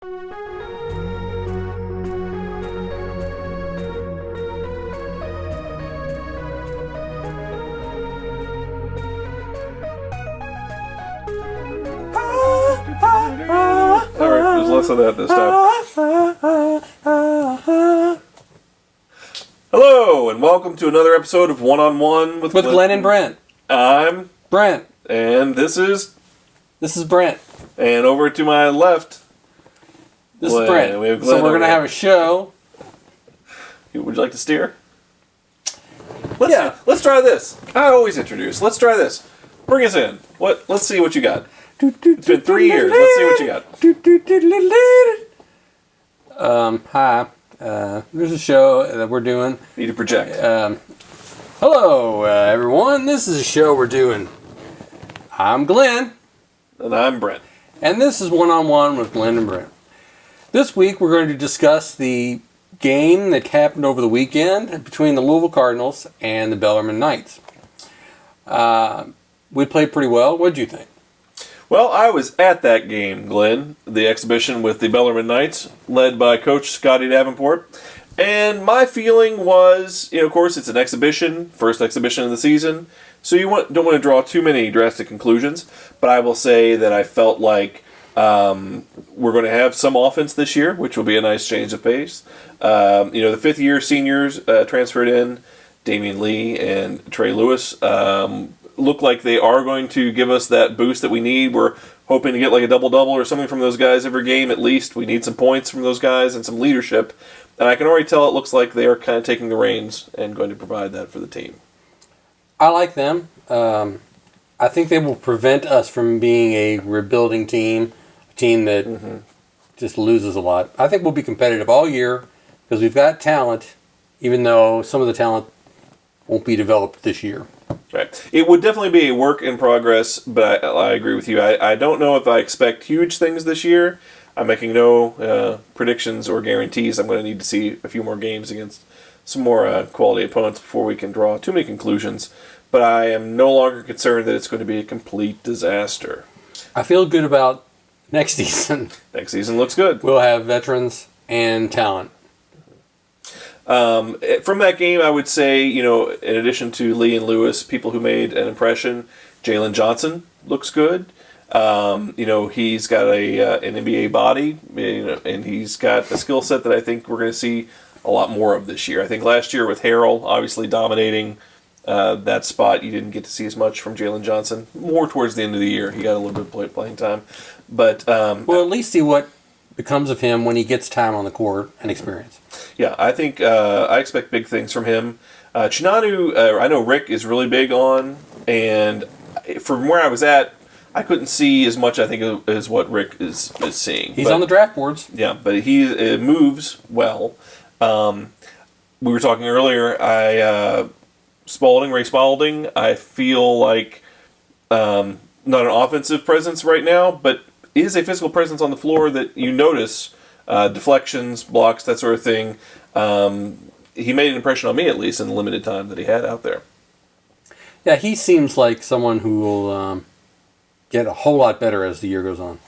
Alright, there's less of that this time. Hello, and welcome to another episode of One on One with Glen and Brent. I'm Brent. And this is Brent. And over to my left, This is Brent. We have Glen. So we're going to have a show. Would you like to steer? Let's try this. I always introduce. Let's try this. Bring us in. Let's see what you got. It's been 3 years. Let's see what you got. Hi. There's a show that we're doing. Need to project. Hello, everyone. This is a show we're doing. I'm Glen. And I'm Brent. And this is One on One with Glen and Brent. This week we're going to discuss the game that happened over the weekend between the Louisville Cardinals and the Bellarmine Knights. We played pretty well. What did you think? Well, I was at that game, Glenn, the exhibition with the Bellarmine Knights, led by Coach Scotty Davenport. And my feeling was, of course, it's an exhibition, first exhibition of the season, so you don't want to draw too many drastic conclusions. But I will say that I felt like we're going to have some offense this year, which will be a nice change of pace. The fifth-year seniors transferred in, Damian Lee and Trey Lewis, look like they are going to give us that boost that we need. We're hoping to get like a double-double or something from those guys every game at least. We need some points from those guys and some leadership. And I can already tell it looks like they are kind of taking the reins and going to provide that for the team. I like them. I think they will prevent us from being a rebuilding team, a team that just loses a lot. I think we'll be competitive all year because we've got talent, even though some of the talent won't be developed this year. Right. It would definitely be a work in progress, but I agree with you. I don't know if I expect huge things this year. I'm making no predictions or guarantees. I'm going to need to see a few more games against some more quality opponents before we can draw too many conclusions. But I am no longer concerned that it's going to be a complete disaster. I feel good about next season. Next season looks good. We'll have veterans and talent. From that game, I would say, in addition to Lee and Lewis, people who made an impression, Jalen Johnson looks good. He's got an NBA body, and he's got a skill set that I think we're going to see a lot more of this year. I think last year with Harrell obviously dominating that spot, you didn't get to see as much from Jalen Johnson. More towards the end of the year, he got a little bit of playing time. But we'll at least see what becomes of him when he gets time on the court and experience. Yeah, I think I expect big things from him. Chinanu, I know Rick is really big on, and from where I was at, I couldn't see as much, I think, as what Rick is seeing. He's on the draft boards. Yeah, but he moves well. We were talking earlier, Ray Spalding, I feel like not an offensive presence right now, but is a physical presence on the floor that you notice. Deflections, blocks, that sort of thing. He made an impression on me, at least, in the limited time that he had out there. Yeah, he seems like someone who will get a whole lot better as the year goes on.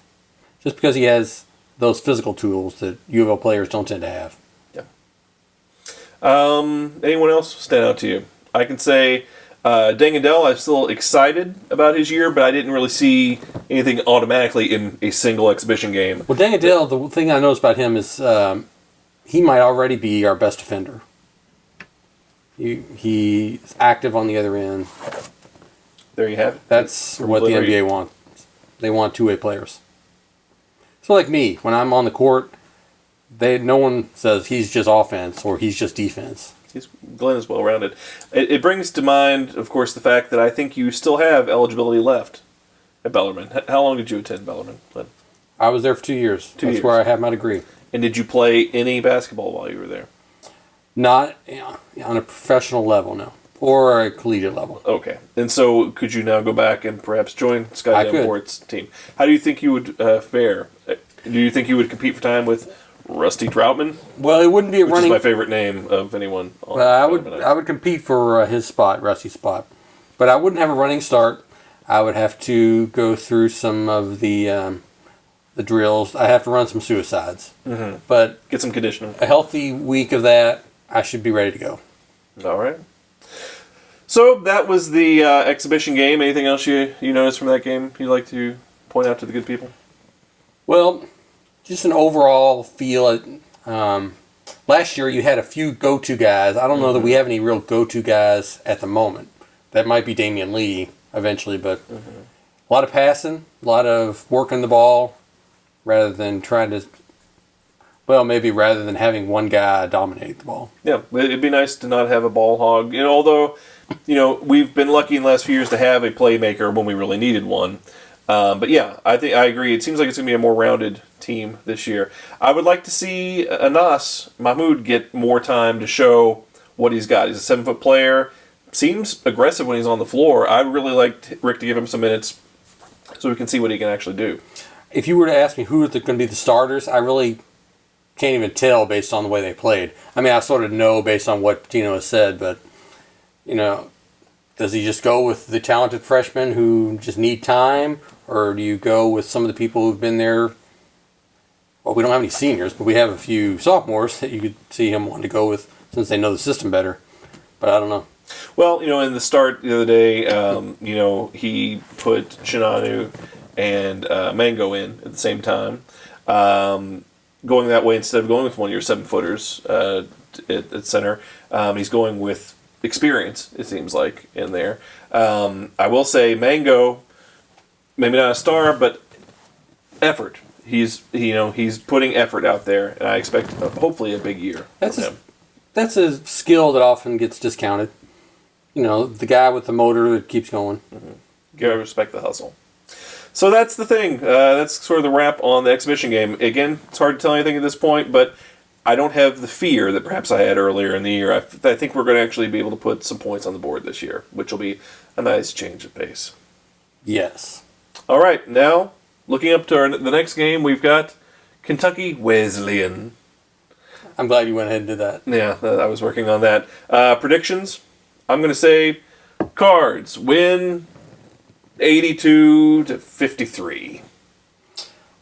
Just because he has those physical tools that U of L players don't tend to have. Yeah. Anyone else stand out to you? I can say Dangendell, I'm still excited about his year, but I didn't really see anything automatically in a single exhibition game. Well, Dangendell, the thing I noticed about him is he might already be our best defender. He's active on the other end. There you have it. That's what the NBA wants. They want two-way players. So like me, when I'm on the court, no one says he's just offense or he's just defense. Glenn is well-rounded. It brings to mind, of course, the fact that I think you still have eligibility left at Bellarmine. How long did you attend Bellarmine, Glenn? I was there for 2 years. That's where I have my degree. And did you play any basketball while you were there? Not on a professional level, no. Or a collegiate level. Okay. And so could you now go back and perhaps join Scott Davenport's team? How do you think you would fare? Do you think you would compete for time with Rusty Troutman? Well, it wouldn't be which is my favorite name of anyone. I would compete for his spot, Rusty's spot. But I wouldn't have a running start. I would have to go through some of the the drills. I have to run some suicides. Mm-hmm. But get some conditioning. A healthy week of that, I should be ready to go. All right. So that was the exhibition game. Anything else you noticed from that game you'd like to point out to the good people? Well, just an overall feel. Last year you had a few go-to guys. I don't know that we have any real go-to guys at the moment. That might be Damian Lee eventually, but a lot of passing, a lot of working the ball, rather than having one guy dominate the ball. Yeah, it'd be nice to not have a ball hog. Although, we've been lucky in the last few years to have a playmaker when we really needed one. But yeah, I agree. It seems like it's going to be a more rounded team this year. I would like to see Anas Mahmoud get more time to show what he's got. He's a 7-foot player. Seems aggressive when he's on the floor. I'd really like Rick to give him some minutes so we can see what he can actually do. If you were to ask me who are going to be the starters, I really can't even tell based on the way they played. I mean, I sort of know based on what Tino has said, but, does he just go with the talented freshmen who just need time? Or do you go with some of the people who've been there? Well, we don't have any seniors, but we have a few sophomores that you could see him wanting to go with since they know the system better. But I don't know. Well, in the start the other day, he put Shinanu and Mango in at the same time, going that way instead of going with one of your 7-footers at center. He's going with experience, it seems like, in there. I will say Mango, maybe not a star, but effort. He's putting effort out there, and I expect hopefully a big year from him. That's a skill that often gets discounted. The guy with the motor that keeps going. Mm-hmm. You gotta respect the hustle. So that's the thing. That's sort of the wrap on the exhibition game. Again, it's hard to tell anything at this point, but I don't have the fear that perhaps I had earlier in the year. I think we're going to actually be able to put some points on the board this year, which will be a nice change of pace. Yes. All right, now, looking up to the next game, we've got Kentucky Wesleyan. I'm glad you went ahead and did that. Yeah, I was working on that. Predictions? I'm going to say Cards win 82-53.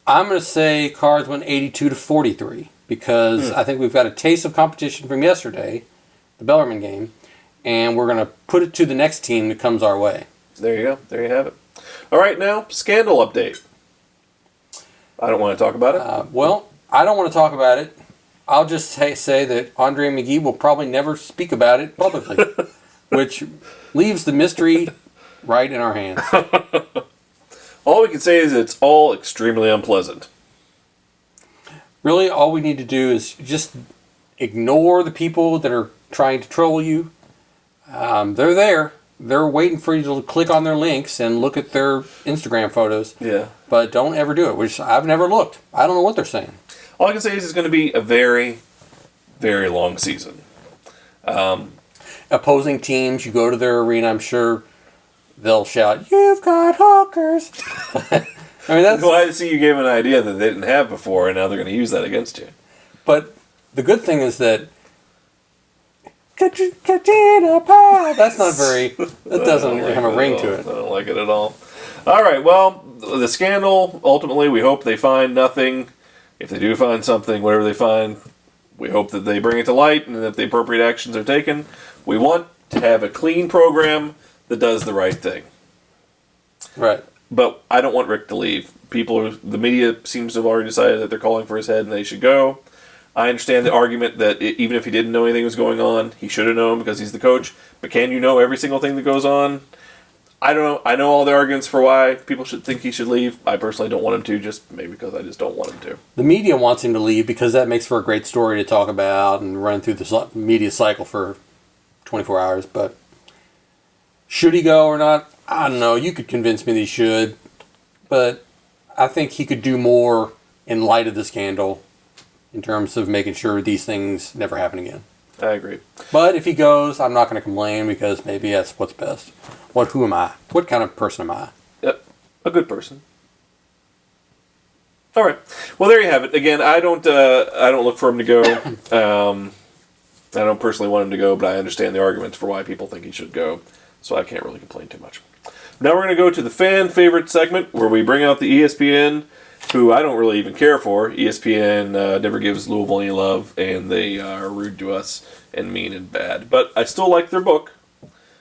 I'm going to say Cards win 82-43 because I think we've got a taste of competition from yesterday, the Bellarmine game, and we're going to put it to the next team that comes our way. There you go. There you have it. All right, now, scandal update. I don't want to talk about it. Well, I don't want to talk about it. I'll just say that Andre McGee will probably never speak about it publicly, which leaves the mystery right in our hands. All we can say is it's all extremely unpleasant. Really, all we need to do is just ignore the people that are trying to troll you. They're there. They're waiting for you to click on their links and look at their Instagram photos. Yeah. But don't ever do it, which I've never looked. I don't know what they're saying. All I can say is it's going to be a very, very long season. Opposing teams, you go to their arena, I'm sure they'll shout, "You've got hookers." I mean, that's glad to see you gave an idea that they didn't have before, and now they're going to use that against you. But the good thing is that Katina Pal. That's not very. That doesn't have a ring to it. I don't like it at all. All right. Well, the scandal. Ultimately, we hope they find nothing. If they do find something, whatever they find, we hope that they bring it to light and that the appropriate actions are taken. We want to have a clean program that does the right thing. Right. But I don't want Rick to leave. The media seems to have already decided that they're calling for his head and they should go. I understand the argument that even if he didn't know anything was going on, he should have known because he's the coach. But can you know every single thing that goes on? I don't know. I know all the arguments for why people should think he should leave. I personally don't want him to, just maybe because I just don't want him to. The media wants him to leave because that makes for a great story to talk about and run through the media cycle for 24 hours. But should he go or not? I don't know. You could convince me that he should. But I think he could do more in light of the scandal in terms of making sure these things never happen again. I agree. But if he goes, I'm not going to complain because maybe that's what's best. Who am I? What kind of person am I? Yep. A good person. All right. Well, there you have it. Again, I don't look for him to go. I don't personally want him to go, but I understand the arguments for why people think he should go. So I can't really complain too much. Now we're going to go to the fan favorite segment where we bring out the ESPN who I don't really even care for. ESPN never gives Louisville any love, and they are rude to us and mean and bad. But I still like their book,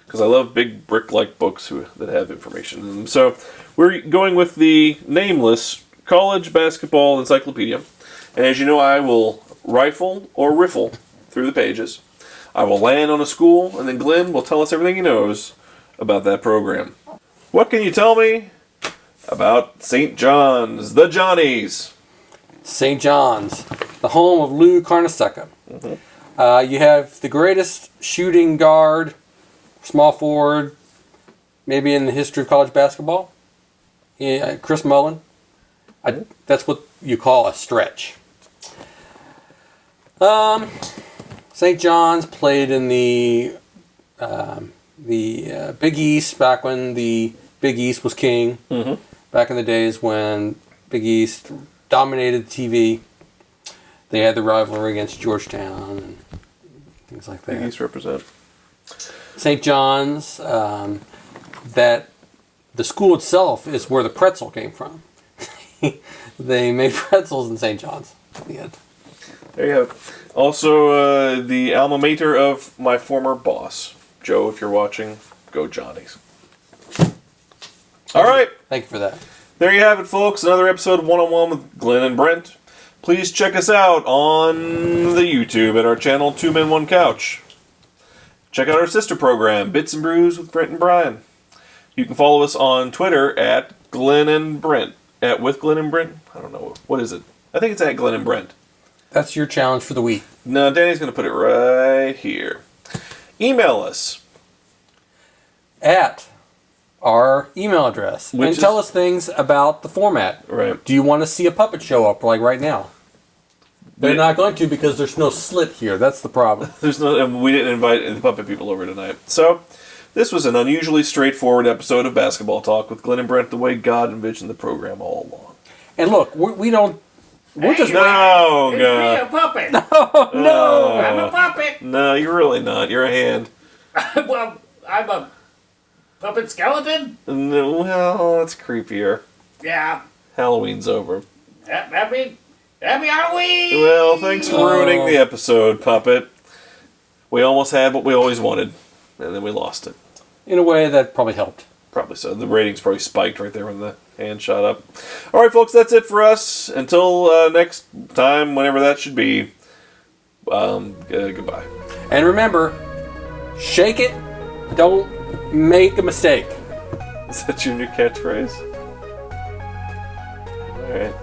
because I love big brick-like books that have information in them. So we're going with the nameless College Basketball Encyclopedia. And as you know, I will rifle or riffle through the pages. I will land on a school, and then Glenn will tell us everything he knows about that program. What can you tell me about St. John's, the Johnnies? St. John's, the home of Lou Carnesecca. Mm-hmm. You have the greatest shooting guard, small forward, maybe in the history of college basketball. Yeah, Chris Mullin. That's what you call a stretch. St. John's played in the Big East back when the Big East was king. Mm-hmm. Back in the days when Big East dominated TV. They had the rivalry against Georgetown and things like that. Big East represent. St. John's, that the school itself is where the pretzel came from. They made pretzels in St. John's at the end. There you have it. Also, the alma mater of my former boss. Joe, if you're watching, go Johnnies. All right. Thank you for that. There you have it, folks. Another episode of One-on-One with Glen and Brent. Please check us out on the YouTube at our channel, 2 Men, 1 Couch. Check out our sister program, Bits and Brews with Brent and Brian. You can follow us on Twitter at Glen and Brent. At with Glen and Brent? I don't know. What is it? I think it's at Glen and Brent. That's your challenge for the week. No, Danny's going to put it right here. Email us. At our email address. And tell us things about the format. Right. Do you want to see a puppet show up like right now? They're not going to because there's no slit here. That's the problem. We didn't invite the puppet people over tonight. So, this was an unusually straightforward episode of Basketball Talk with Glen and Brent the way God envisioned the program all along. And look, we don't... We're just... No, It's God. me, a puppet. No! I'm a puppet. No, you're really not. You're a hand. Well, I'm a puppet skeleton. No, well, that's creepier. Yeah. Halloween's over. Happy Halloween. Well, thanks for ruining the episode, puppet. We almost had what we always wanted, and then we lost it. In a way that probably helped. Probably so. The ratings probably spiked right there when the hand shot up. All right, folks, that's it for us. Until next time, whenever that should be, goodbye. And remember, shake it, don't make a mistake. Is that your new catchphrase? All right.